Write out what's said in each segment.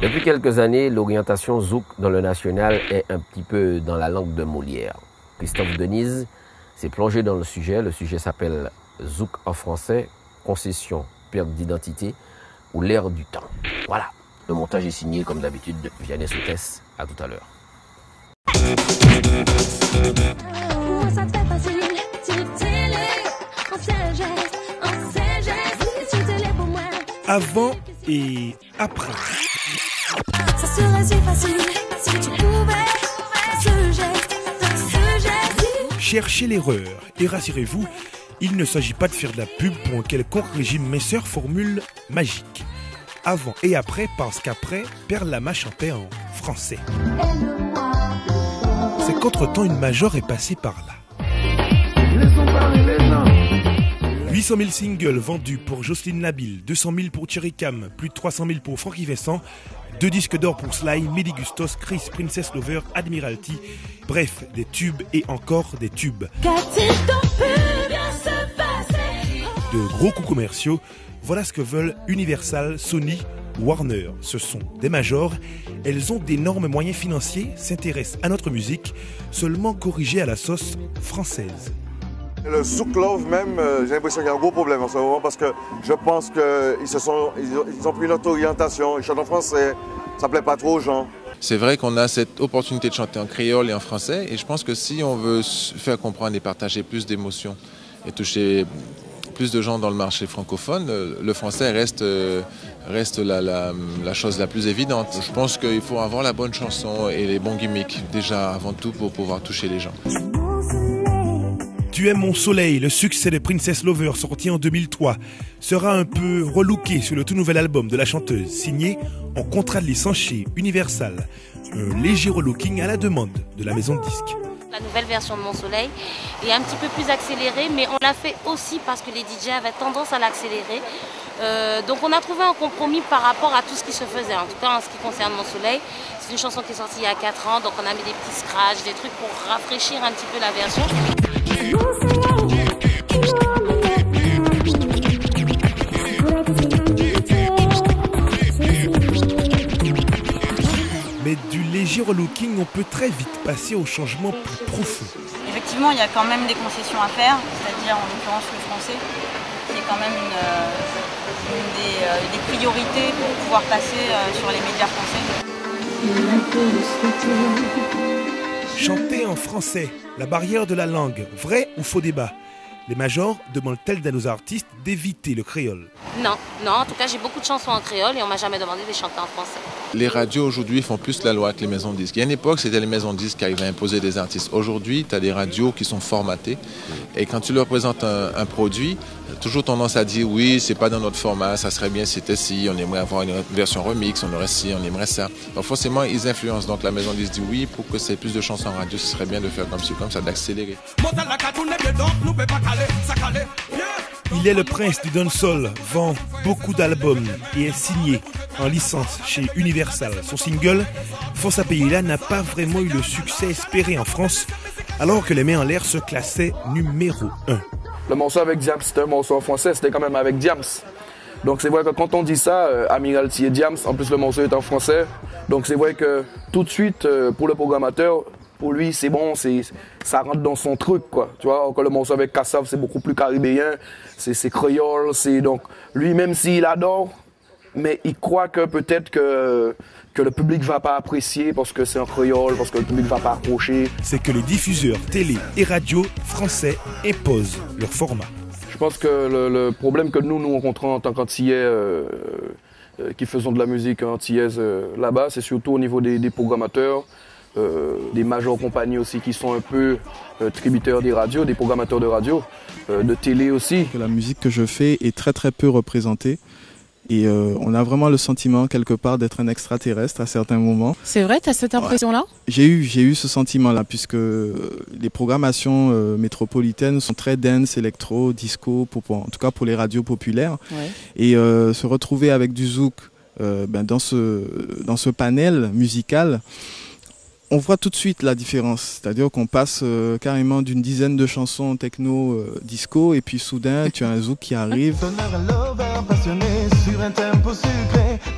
Depuis quelques années, l'orientation zouk dans le national est un petit peu dans la langue de Molière. Christophe Denise s'est plongé dans le sujet. Le sujet s'appelle Zouk en français, concession, perte d'identité ou l'ère du temps. Voilà, le montage est signé comme d'habitude de Vianney Soutès. À tout à l'heure. Avant et après. Ça serait si facile si tu pouvais ce geste. Cherchez l'erreur et rassurez-vous, il ne s'agit pas de faire de la pub pour un quelconque régime minceur formule magique. Avant et après parce qu'après, Perlama chantait en français. C'est qu'entre-temps une major est passée par là. 800 000 singles vendus pour Jocelyne Nabil, 200 000 pour Thierry Cam, plus de 300 000 pour Francky Vincent, 2 disques d'or pour Sly, Mehdi Gustos, Chris, Princess Lover, Admiralty, bref, des tubes et encore des tubes. De gros coups commerciaux, voilà ce que veulent Universal, Sony, Warner. Ce sont des majors, elles ont d'énormes moyens financiers, s'intéressent à notre musique, seulement corrigée à la sauce française. Le Zouk Love même, j'ai l'impression qu'il y a un gros problème en ce moment parce que je pense qu'ils ont pris notre orientation, ils chantent en français, ça ne plaît pas trop aux gens. C'est vrai qu'on a cette opportunité de chanter en créole et en français et je pense que si on veut faire comprendre et partager plus d'émotions et toucher plus de gens dans le marché francophone, le français reste la chose la plus évidente. Je pense qu'il faut avoir la bonne chanson et les bons gimmicks déjà avant tout pour pouvoir toucher les gens. Tu aimes mon soleil, le succès de Princess Lover sorti en 2003, sera un peu relooké sur le tout nouvel album de la chanteuse, signé en contrat de licence chez Universal. Un léger relooking à la demande de la maison de disques. La nouvelle version de Mon Soleil est un petit peu plus accélérée, mais on l'a fait aussi parce que les DJ avaient tendance à l'accélérer. Donc on a trouvé un compromis par rapport à tout ce qui se faisait. En tout cas en ce qui concerne Mon Soleil, c'est une chanson qui est sortie il y a 4 ans, donc on a mis des petits scratchs, des trucs pour rafraîchir un petit peu la version. Mais du léger relooking, on peut très vite passer au changement plus profond. Effectivement, il y a quand même des concessions à faire, c'est-à-dire en l'occurrence le français, qui est quand même une des priorités pour pouvoir passer sur les médias français. Chanter en français, la barrière de la langue, vrai ou faux débat? Les majors demandent-elles à nos artistes d'éviter le créole? Non, en tout cas j'ai beaucoup de chansons en créole et on m'a jamais demandé de les chanter en français. Les radios aujourd'hui font plus la loi que les maisons de disques. Il y a une époque, c'était les maisons de disques qui arrivaient à imposer des artistes. Aujourd'hui, tu as des radios qui sont formatées et quand tu leur présentes un produit, toujours tendance à dire oui, c'est pas dans notre format, ça serait bien si c'était ci, on aimerait avoir une version remix, on aurait ci, on aimerait ça. Donc forcément, ils influencent. Donc la maison de disques dit oui, pour que c'est plus de chansons en radio, ce serait bien de faire comme ça, d'accélérer. Il est le prince du dancehall, vend beaucoup d'albums et est signé en licence chez Universal. Son single, Force à payer là, n'a pas vraiment eu le succès espéré en France, alors que Les Mains en l'air se classait numéro 1. Le morceau avec Diams, c'était un morceau en français, c'était quand même avec Diams. Donc c'est vrai que quand on dit ça, Admiralty et Diams, en plus le morceau est en français. Donc c'est vrai que tout de suite, pour le programmateur, pour lui c'est bon, ça rentre dans son truc quoi. Tu vois, encore le morceau avec Kassav, c'est beaucoup plus caribéen, c'est créole, donc lui même s'il adore, mais il croit que peut-être que le public va pas apprécier parce que c'est un créole, parce que le public va pas accrocher. C'est que les diffuseurs télé et radio français imposent leur format. Je pense que le problème que nous rencontrons en tant qu'Antillais qui faisons de la musique antillaise là-bas, c'est surtout au niveau des programmateurs, des majors compagnies aussi qui sont un peu tributaires des radios, des programmateurs de radio, de télé aussi. La musique que je fais est très très peu représentée. Et on a vraiment le sentiment quelque part d'être un extraterrestre à certains moments. C'est vrai, tu as cette impression-là? J'ai eu ce sentiment-là, puisque les programmations métropolitaines sont très dance, électro, disco, en tout cas pour les radios populaires. Ouais. Et se retrouver avec du zouk dans ce panel musical, on voit tout de suite la différence. C'est-à-dire qu'on passe carrément d'une dizaine de chansons techno disco et puis soudain tu as un zouk qui arrive.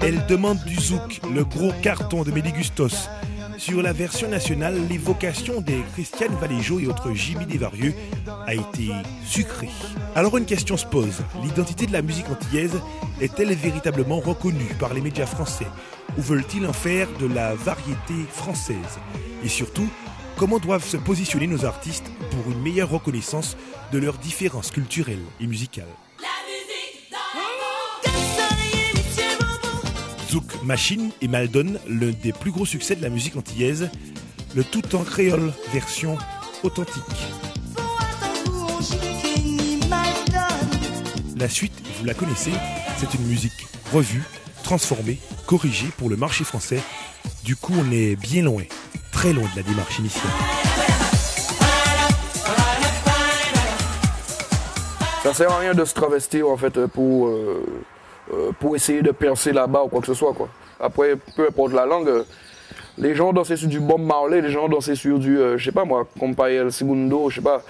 Elle demande du zouk, le gros carton de Mélie Gustos. Sur la version nationale, l'évocation des Christiane Valéjo et autres Jimmy Desvarieux a été sucrée. Alors une question se pose, l'identité de la musique antillaise est-elle véritablement reconnue par les médias français ou veulent-ils en faire de la variété française? Et surtout, comment doivent se positionner nos artistes pour une meilleure reconnaissance de leurs différences culturelles et musicales? Zouk Machine et Maldon, l'un des plus gros succès de la musique antillaise, le tout en créole, version authentique. La suite, vous la connaissez, c'est une musique revue, transformée, corrigée pour le marché français. Du coup, on est bien loin, très loin de la démarche initiale. Ça sert à rien de se travestir en fait pour essayer de percer là-bas ou quoi que ce soit, quoi. Après, peu importe la langue, les gens dansaient sur du Bob Marley, les gens dansaient sur du, je sais pas moi, Compay El Segundo, je sais pas.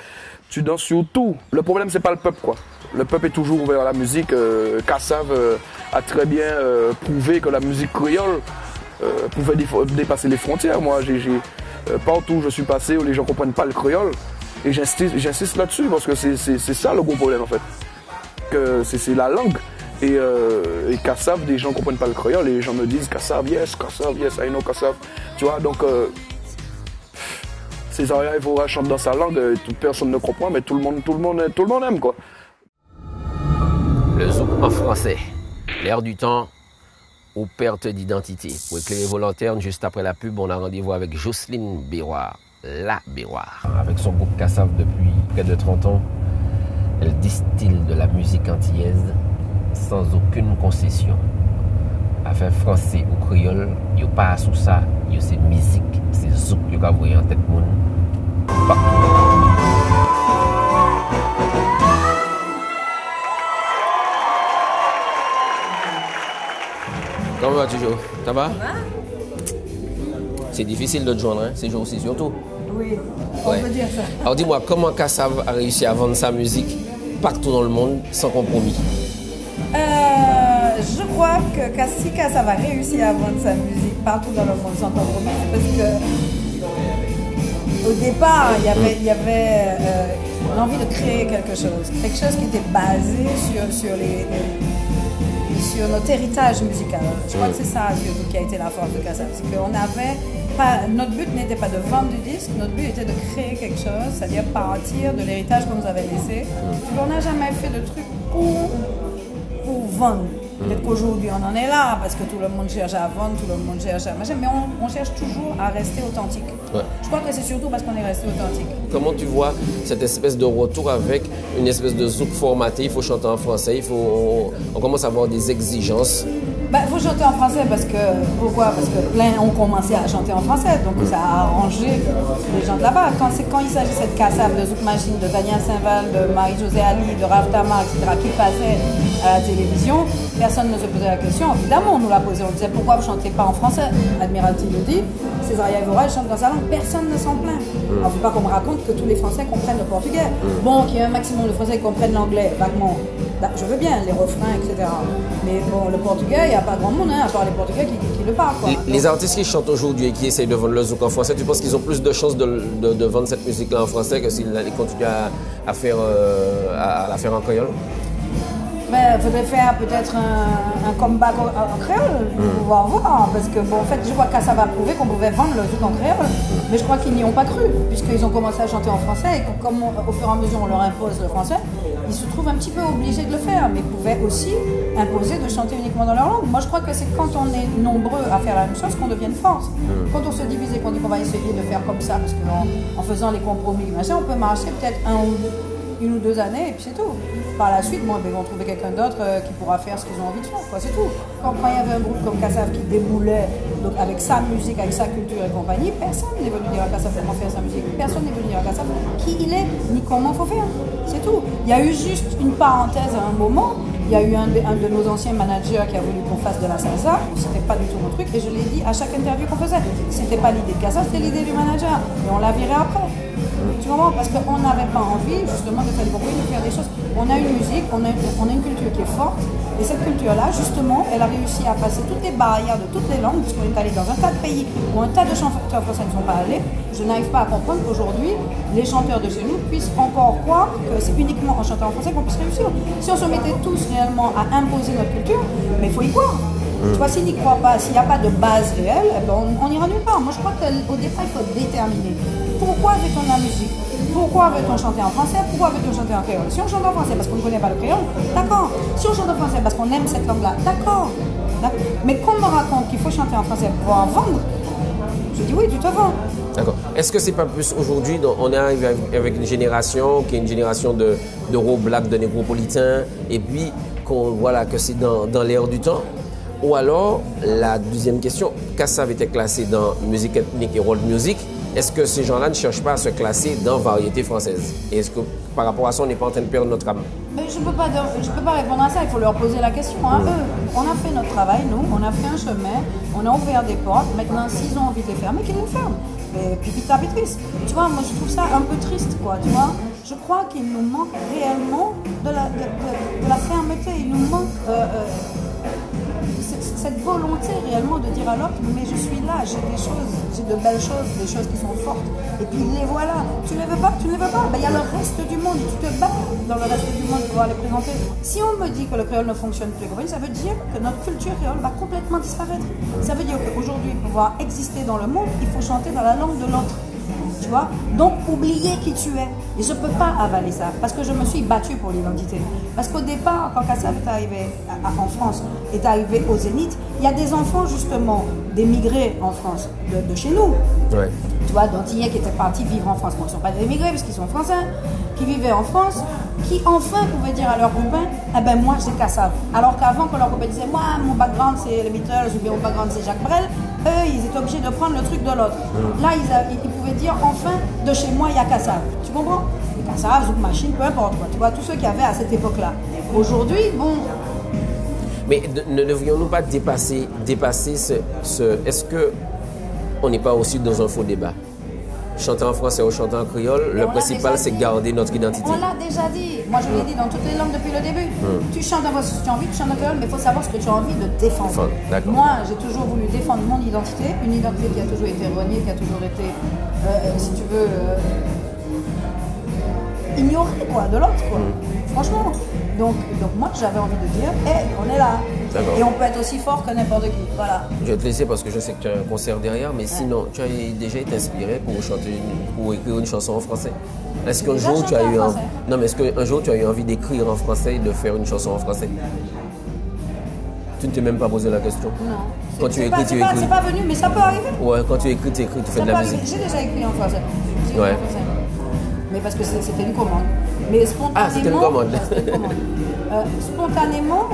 Tu danses sur tout. Le problème, c'est pas le peuple, quoi. Le peuple est toujours ouvert à la musique. Kassav a très bien prouvé que la musique créole pouvait dépasser les frontières. Moi, partout où je suis passé, où les gens comprennent pas le créole, et j'insiste là-dessus parce que c'est ça le gros problème en fait. Que c'est la langue. Et Kassav, des gens comprennent pas le créole et les gens me disent Kassav, yes, I know Kassav. Tu vois, donc Césaria Evora chante dans sa langue, personne ne comprend, mais tout le monde aime, quoi. Le zouk en français, l'air du temps ou perte d'identité. Pour éclairer vos lanternes, juste après la pub, on a rendez-vous avec Jocelyne Béroir, la Béroir. Avec son groupe Kassav depuis près de 30 ans, elle distille de la musique antillaise sans aucune concession. Affaire français ou créole, il n'y a pas sous ça, il y a ces musiques, ces zouk que vous voyez en tête monde. Comment vas-tu, Jo? Ça va? C'est difficile de te joindre, hein, ces jours-ci surtout. Oui, on peut dire ça. Alors dis-moi, comment Kassav a réussi à vendre sa musique partout dans le monde sans compromis? Je crois que si Kassav a réussi à vendre sa musique partout dans le monde sans compromis, parce que au départ, il y avait l'envie de créer quelque chose qui était basé sur notre héritage musical. Je crois que c'est ça surtout qui a été la force de Kassav. C'est qu'on avait pas, notre but n'était pas de vendre du disque, notre but était de créer quelque chose, c'est-à-dire partir de l'héritage qu'on nous avait laissé. On n'a jamais fait de truc pour vendre. Peut-être qu'aujourd'hui on en est là parce que tout le monde cherche à vendre, tout le monde cherche à machin, mais on cherche toujours à rester authentique. Ouais. Je crois que c'est surtout parce qu'on est resté authentique. Comment tu vois cette espèce de retour avec une espèce de zouk formaté? Il faut chanter en français, on commence à avoir des exigences. Il faut chanter en français pourquoi? Parce que plein ont commencé à chanter en français, donc ça a arrangé les gens de là-bas. Quand il s'agissait de Kassav, de Zouk Machine, de Tania Saint-Val, de Marie-Josée Ali, de Rav Tamar, etc., qui passaient à la télévision, personne ne se posait la question. Évidemment, on nous l'a posé, on disait pourquoi vous ne chantez pas en français? Admiralty le dit, Césaria Evora chante dans sa langue, personne ne s'en plaint. Il ne faut pas qu'on me raconte que tous les Français comprennent le portugais. Bon, qu'il y ait un maximum de Français qui comprennent l'anglais, vaguement. Je veux bien, les refrains, etc. Mais bon, le portugais, il n'y a pas grand monde, hein, à part les portugais qui le parlent. Quoi. Les artistes qui chantent aujourd'hui et qui essayent de vendre le zouk en français, tu penses qu'ils ont plus de chances de vendre cette musique-là en français que s'ils continuent à la faire en créole? Il faudrait faire peut-être un comeback en créole pour pouvoir voir. Parce que, en fait, je vois que ça va prouver qu'on pouvait vendre le zouk en créole. Mais je crois qu'ils n'y ont pas cru, puisqu'ils ont commencé à chanter en français. Et comme au fur et à mesure on leur impose le français, ils se trouvent un petit peu obligés de le faire. Mais ils pouvaient aussi imposer de chanter uniquement dans leur langue. Moi, je crois que c'est quand on est nombreux à faire la même chose qu'on devient une force. Quand on se divise et qu'on dit qu'on va essayer de faire comme ça, parce qu'en faisant les compromis, machin, on peut marcher peut-être une ou deux années et puis c'est tout. Par la suite, ils vont trouver quelqu'un d'autre qui pourra faire ce qu'ils ont envie de faire, quoi, c'est tout. Quand il y avait un groupe comme Kassav qui déboulait, donc avec sa musique, avec sa culture et compagnie, personne n'est venu dire à Kassav comment faire sa musique, personne n'est venu dire à Kassav qui il est, ni comment il faut faire, c'est tout. Il y a eu juste une parenthèse à un moment, Il y a eu un de nos anciens managers qui a voulu qu'on fasse de la salsa. C'était pas du tout mon truc. Et je l'ai dit à chaque interview qu'on faisait. C'était pas l'idée de Casa, c'était l'idée du manager. Et on l'a viré après. Tu comprends? Parce qu'on n'avait pas envie justement de faire des compromis, de faire des choses. On a une musique, on a une culture qui est forte. Et cette culture-là, justement, elle a réussi à passer toutes les barrières de toutes les langues, puisqu'on est allé dans un tas de pays où un tas de chanteurs français ne sont pas allés. Je n'arrive pas à comprendre qu'aujourd'hui, les chanteurs de chez nous puissent encore croire que c'est uniquement en chantant en français qu'on puisse réussir. Si on se mettait tous réellement à imposer notre culture, mais il faut y croire. Tu vois, s'il n'y croit pas, s'il n'y a pas de base réelle, eh ben on n'ira nulle part. Moi, je crois qu'au départ, il faut déterminer. Pourquoi veut-on la musique? Pourquoi veut-on chanter en français? Pourquoi veut-on chanter en créole? Si on chante en français parce qu'on ne connaît pas le créole, d'accord. Si on chante en français parce qu'on aime cette langue-là, d'accord. Mais qu'on me raconte qu'il faut chanter en français pour pouvoir vendre, je dis oui, tu te vends. D'accord. Est-ce que c'est pas plus aujourd'hui, on est arrivé avec une génération qui est une génération de black, de négropolitains, et puis qu'on voit que c'est dans l'air du temps? Ou alors, la deuxième question, Kassav était classé dans musique ethnique et world music. Est-ce que ces gens-là ne cherchent pas à se classer dans variété française? Et est-ce que par rapport à ça, on n'est pas en train de perdre notre âme? Mais je peux pas répondre à ça, il faut leur poser la question à eux. On a fait notre travail, nous, on a fait un chemin, on a ouvert des portes. Maintenant, s'ils ont envie de les fermer, qu'ils les ferment. Et puis petit à petit, tu vois, moi je trouve ça un peu triste, quoi, tu vois. Je crois qu'il nous manque réellement de la fermeté, il nous manque cette volonté réellement de dire à l'autre, mais je suis là, j'ai des choses, j'ai de belles choses, des choses qui sont fortes, et puis les voilà. Tu ne les veux pas, tu ne les veux pas. Ben, il y a le reste du monde, tu te bats dans le reste du monde pour pouvoir les présenter. Si on me dit que le créole ne fonctionne plus, ça veut dire que notre culture créole va complètement disparaître. Ça veut dire qu'aujourd'hui, pour pouvoir exister dans le monde, il faut chanter dans la langue de l'autre. Tu vois? Donc, oublier qui tu es. Et je ne peux pas avaler ça, parce que je me suis battue pour l'identité. Parce qu'au départ, quand Kassav est arrivé en France, est arrivé au Zénith, il y a des enfants, justement, d'émigrés en France, de chez nous. Ouais. Tu vois, d'Antillais qui étaient partis vivre en France. Bon, ils ne sont pas des émigrés, parce qu'ils sont français, qui vivaient en France, qui enfin pouvaient dire à leurs copains, eh ben moi, c'est Kassav. Alors qu'avant, quand leurs copains disaient, moi, mon background, c'est les Beatles, ou bien mon background, c'est Jacques Brel, eux, ils étaient obligés de prendre le truc de l'autre. Là, ils pouvaient dire, enfin, de chez moi, il y a Kassav. Tu comprends? Et Kassav, Zouk Machine, peu importe quoi. Tu vois, tous ceux qu'il y avait à cette époque-là. Aujourd'hui, bon... Mais ne devrions-nous pas dépasser ce... Est-ce que on n'est pas aussi dans un faux débat? Chanter en français ou chanter en créole, le principal, c'est garder notre identité. On l'a déjà dit. Moi, je l'ai dit dans toutes les langues depuis le début. Tu chantes en français si tu as envie, tu chantes en créole, mais il faut savoir ce que tu as envie de défendre. Moi, j'ai toujours voulu défendre mon identité, une identité qui a toujours été reniée, qui a toujours été, si tu veux, ignorée, quoi, de l'autre, quoi. Franchement. Donc moi, j'avais envie de dire, on est là. Et on peut être aussi fort que n'importe qui. Voilà. Je vais te laisser parce que je sais que tu as un concert derrière, mais sinon, tu as déjà été inspiré pour écrire une chanson en français? Est-ce qu'un jour tu as eu envie... Non, mais est-ce qu'un jour tu as eu envie d'écrire en français et de faire une chanson en français? Tu ne t'es même pas posé la question? Non. Quand tu écris, tu écris. C'est pas venu, mais ça peut arriver. Ouais, quand tu écris, tu fais de la musique. J'ai déjà écrit en français. Ouais. Mais parce que c'était une commande. Mais spontanément... Ah, c'était une commande. Spontanément,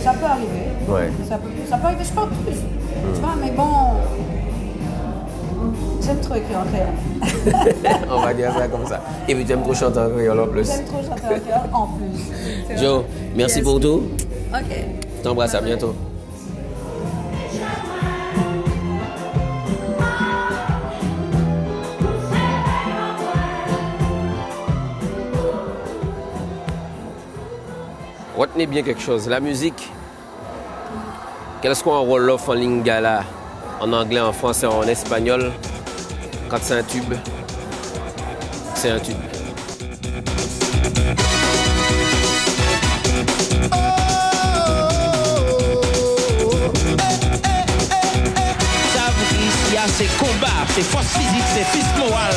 ça peut arriver. Ouais. Ça peut arriver, je pense plus. Tu vois, mais bon... J'aime trop écrire en créole. On va dire ça comme ça. Et puis tu aimes trop chanter en créole en plus. J'aime trop chanter en créole en plus. Joe, merci pour tout. Ok. T'embrasse, à bientôt. Retenez bien quelque chose, la musique, quel soit un roll-off en lingala, en anglais, en français, en espagnol, quand c'est un tube, c'est un tube. C'est combat, c'est force physique, c'est fils moral.